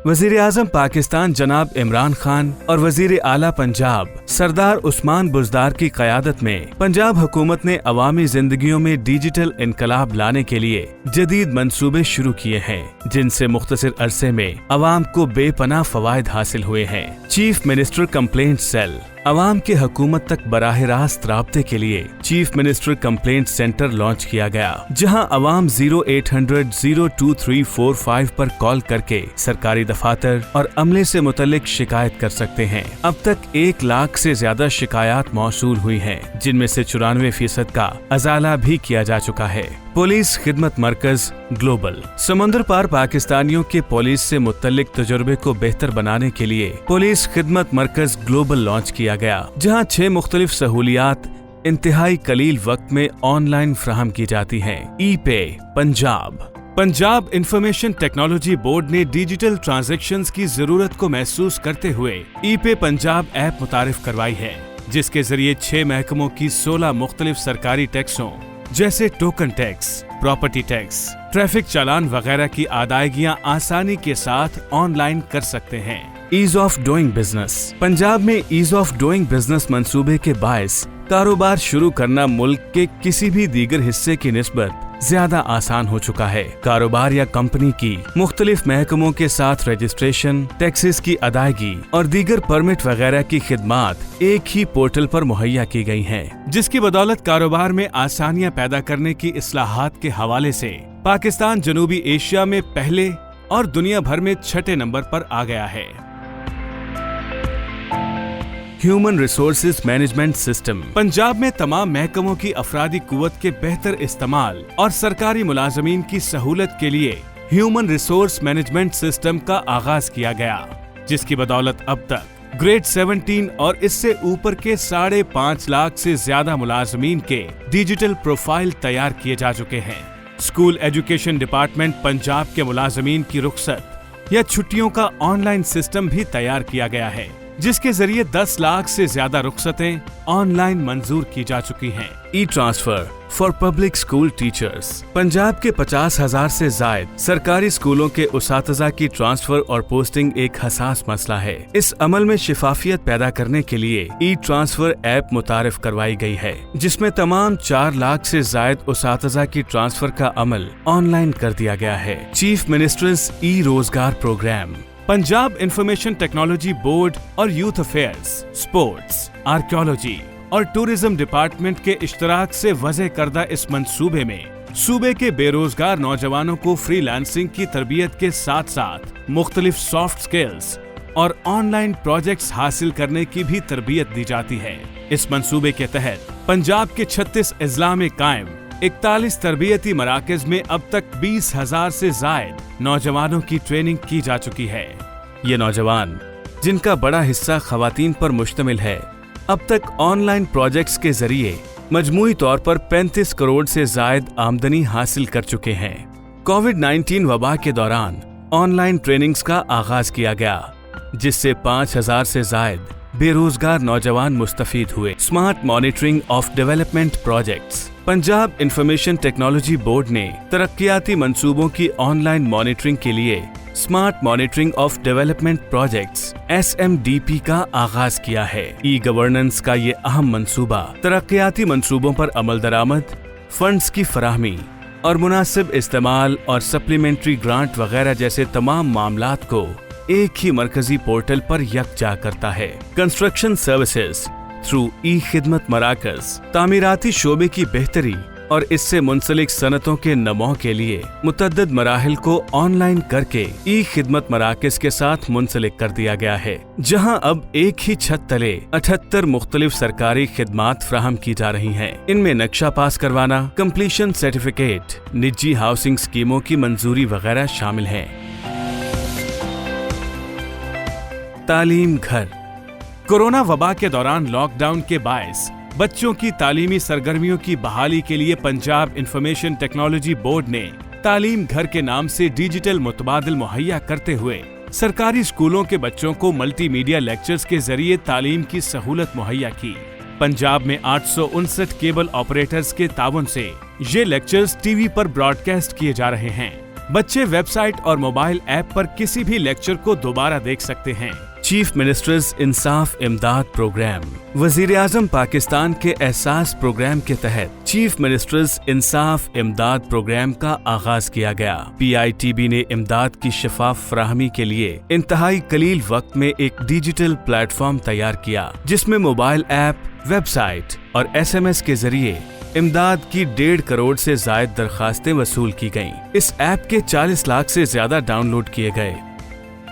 वजीर आजम पाकिस्तान जनाब इमरान खान और वजीर आला पंजाब सरदार उस्मान बुज़दार की क़यादत में पंजाब हुकूमत ने अवामी जिंदगियों में डिजिटल इनकलाब लाने के लिए जदीद मंसूबे शुरू किए हैं, जिनसे मुख्तसर अरसे में अवाम को बेपनाह फवायद हासिल हुए हैं। चीफ मिनिस्टर कंप्लेंट सेल अवाम के हुकूमत तक बराह रास्त राब्ते के लिए chief minister complaint centre launch किया गया, जहां अवाम 0800-02345 पर कॉल करके सरकारी दफातर और अमले से मुतल्लिक शिकायत कर सकते हैं। अब तक 1 लाख से ज्यादा शिकायत मौसूल हुई हैं, जिनमें से 94% का अजाला भी किया जा चुका है। पुलिस खिदमत मरकज ग्लोबल समंदर पार पाकिस्तानियों के पुलिस से मुतल्लिक तजुर्बे को बेहतर बनाने के लिए पुलिस खिदमत मरकज ग्लोबल लॉन्च किया गया, जहां 6 मुख्तलिफ सहूलियात इंतहाई कलील वक्त में ऑनलाइन फ्राहम की जाती हैं। ई-पे पंजाब इंफॉर्मेशन टेक्नोलॉजी बोर्ड ने डिजिटल ट्रांजैक्शंस की जरूरत को महसूस करते हुए ई-पे पंजाब ऐप मुतारिफ करवाई है, जिसके जरिए 6 महकमों की 16 मुख्तलिफ सरकारी टैक्सों जैसे token tax, property tax, traffic challan वगैरह की अदायगियां आसानी के साथ ऑनलाइन कर सकते हैं। Ease of doing business Punjab में ईज ऑफ डूइंग बिजनेस मंसूबे के बायस कारोबार शुरू करना मुल्क के किसी भी दीगर हिस्से की निस्बत ज्यादा आसान हो चुका है। कारोबार या कंपनी की मुख्तलिफ महकमों के साथ रजिस्ट्रेशन, टैक्सेस की अदायगी और दीगर परमिट वगैरह की खिदमात एक ही पोर्टल पर मुहैया की गई हैं, जिसकी बदौलत कारोबार में आसानियां पैदा करने की इस्लाहात के हवाले से पाकिस्तान जनूबी एशिया में पहले और दुनिया भर में 6ठे नंबर पर आ गया है। Human resources management system Punjab में तमाम महकमों की अफरादी कुव्वत के बेहतर इस्तेमाल और सरकारी मुलाजमीन की सहूलत के लिए ह्यूमन रिसोर्स मैनेजमेंट सिस्टम का आगाज किया गया, जिसकी बदौलत अब तक ग्रेड 17 और इससे ऊपर के 5.5 लाख से ज्यादा मुलाजमीन के डिजिटल प्रोफाइल तैयार किए जा चुके हैं। स्कूल एजुकेशन डिपार्टमेंट पंजाब के मुलाजमीन की रुखसत या छुट्टियों का ऑनलाइन सिस्टम भी तैयार किया गया है, जिसके जरिए 10 लाख से ज्यादा रुखसतें ऑनलाइन मंजूर की जा चुकी हैं। E transfer for public school teachers Punjab के 50,000 से जायद सरकारी स्कूलों के उसातिज़ा की ट्रांसफर और पोस्टिंग एक हसास मसला है। इस अमल में शिफाफियत पैदा करने के लिए ई ट्रांसफर ऐप मुतारिफ करवाई गई है, जिसमें तमाम 4 लाख से जायद उसातिज़ा की ट्रांसफर का अमल ऑनलाइन कर दिया गया है। Chief ministers e Rozgar program Punjab information technology board और यूथ अफेयर्स, स्पोर्ट्स, आर्कियोलॉजी और टूरिज्म डिपार्टमेंट के इश्तराक से वज़े करदा इस मंसूबे में सूबे के बेरोजगार नौजवानों को फ्रीलांसिंग की तरबियत के साथ साथ मुख्तलिफ सॉफ्ट स्किल्स और ऑनलाइन प्रोजेक्ट्स हासिल करने की भी तरबियत दी जाती है। इस मंसूबे के तहत पंजाब के 36 अजला में कायम 41 तरबियती मराकज में अब तक 20,000 से जायद नौजवानों की ट्रेनिंग की जा चुकी है। ये नौजवान, जिनका बड़ा हिस्सा खवातीन पर मुश्तमिल है, अब तक ऑनलाइन प्रोजेक्ट्स के जरिए मजमूई तौर पर 35 करोड़ से जायद आमदनी हासिल कर चुके हैं। कोविड-19 वबा के दौरान ऑनलाइन ट्रेनिंग्स का आगाज किया गया, जिससे 5,000 से जायद बेरोजगार नौजवान मुस्तफीद हुए। Smart monitoring of development projects Punjab information technology board ने तरक्याती मंसूबों की ऑनलाइन मॉनिटरिंग के लिए smart monitoring of development projects (SMDP) का आगाज किया है। ई गवर्नेंस का ये अहम मंसूबा तरक्याती मंसूबों पर अमल दरामद, फंड्स की फराहमी और मुनासिब इस्तेमाल और सप्लीमेंट्री ग्रांट वगैरह जैसे तमाम मामलात को एक ही मरकजी पोर्टल पर यकजा करता है। कंस्ट्रक्शन सर्विसेज थ्रू ई खिदमत मराकज तामीराती शोबे की बेहतरी और इससे मुंसलिक सनतों के नमो के लिए मुतअद्दिद मराहिल को ऑनलाइन करके ई खिदमत मराकज के साथ मुंसलिक कर दिया गया है, जहां अब एक ही छत तले 78 मुख्तलिफ सरकारी खिदमात फ्राहम की जा रही हैं। इनमें नक्शा पास करवाना, कंप्लीशन सर्टिफिकेट, निजी हाउसिंग स्कीमों की मंजूरी वगैरह शामिल है। तालीम घर कोरोना वबा के दौरान लॉकडाउन के बायस बच्चों की तालीमी सरगर्मियों की बहाली के लिए पंजाब इंफॉर्मेशन टेक्नोलॉजी बोर्ड ने तालीम घर के नाम से डिजिटल मुतबादिल मुहैया करते हुए सरकारी स्कूलों के बच्चों को मल्टीमीडिया लेक्चर्स के जरिए तालीम की सहूलत मुहैया की। पंजाब में 859 केबल ऑपरेटर्स के ताउन से ये लेक्चर्स टीवी पर ब्रॉडकास्ट किए जा रहे हैं। बच्चे वेबसाइट और मोबाइल ऐप पर किसी भी लेक्चर को दोबारा देख सकते हैं। चीफ मिनिस्टर्स इंसाफ इमदाद प्रोग्राम। वजीर आजम पाकिस्तान के एहसास प्रोग्राम के तहत चीफ मिनिस्टर्स इंसाफ इमदाद प्रोग्राम का आगाज किया गया। PITB ने इमदाद की शफाफ फराहमी के लिए इंतहाई कलील वक्त में एक डिजिटल प्लेटफॉर्म तैयार किया, जिसमें मोबाइल ऐप, वेबसाइट और SMS के जरिए इमदाद की 1.5 करोड़ से जायद दरखास्तें वसूल की गईं। इस ऐप के 40 लाख से ज्यादा डाउनलोड किए गए।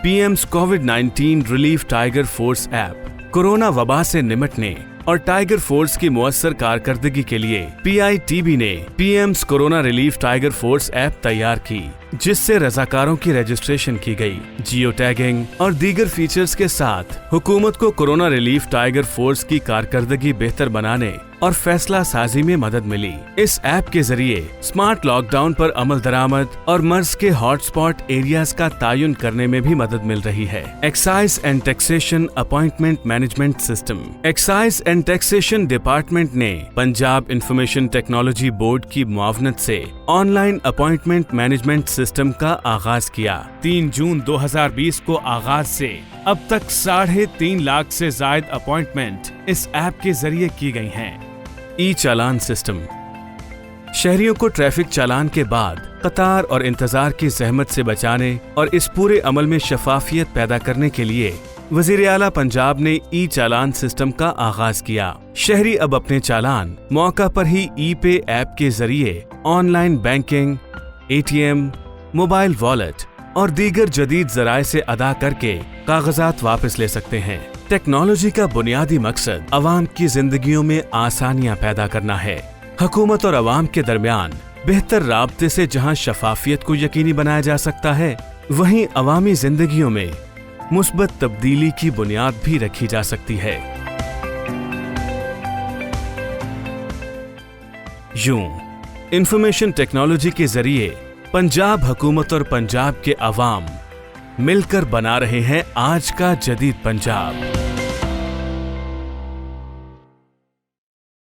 PM's COVID relief tiger force app corona वबा से निपटने और टाइगर फोर्स की मुअस्सर कारकर्दगी के लिए PITB ने PM's corona relief tiger force app तैयार की, जिससे रजाकारों की रजिस्ट्रेशन की गई। जियो टैगिंग और दीगर फीचर्स के साथ हुकूमत को कोरोना रिलीफ टाइगर फोर्स की कारकर्दगी बेहतर बनाने और फैसला साजी में मदद मिली। इस ऐप के जरिए स्मार्ट लॉकडाउन पर अमल दरामद और मर्ज के हॉटस्पॉट एरियाज का तायुन करने में भी मदद मिल रही है। Excise and taxation appointment management system. Excise and taxation department ने पंजाब इंफॉर्मेशन टेक्नोलॉजी बोर्ड की मुआवनत से ऑनलाइन अपॉइंटमेंट मैनेजमेंट सिस्टम का आगाज किया। 3 जून 2020 को आगाज से अब तक 3.5 लाख से जायद अपॉइंटमेंट इस ऐप के जरिए की गई हैं। ई-चालान सिस्टम। शहरियों को ट्रैफिक चालान के बाद कतार और इंतजार की जहमत से बचाने और इस पूरे अमल में शफाफियत पैदा करने के लिए वजीर आला पंजाब ने ई-चालान सिस्टम का आगाज किया। शहरी अब अपने चालान मौका पर ही ई-पे ऐप के जरिए online banking, ATM, mobile wallet और दीगर जदीद जराए से अदा करके कागजात वापस ले सकते हैं। टेक्नोलॉजी का बुनियादी मकसद अवाम की जिंदगियों में आसानियां पैदा करना है। हुकूमत और अवाम के दरमियान बेहतर राब्ते से जहां शफाफियत को यकीनी बनाया जा सकता है, वहीं अवामी जिंदगियों में मुस्बत तब्दीली की बुनियाद भी रखी जा सकती है। यूं इंफॉर्मेशन टेक्नोलॉजी के जरिए पंजाब हुकूमत और पंजाब के अवाम मिलकर बना रहे हैं आज का जदीद पंजाब।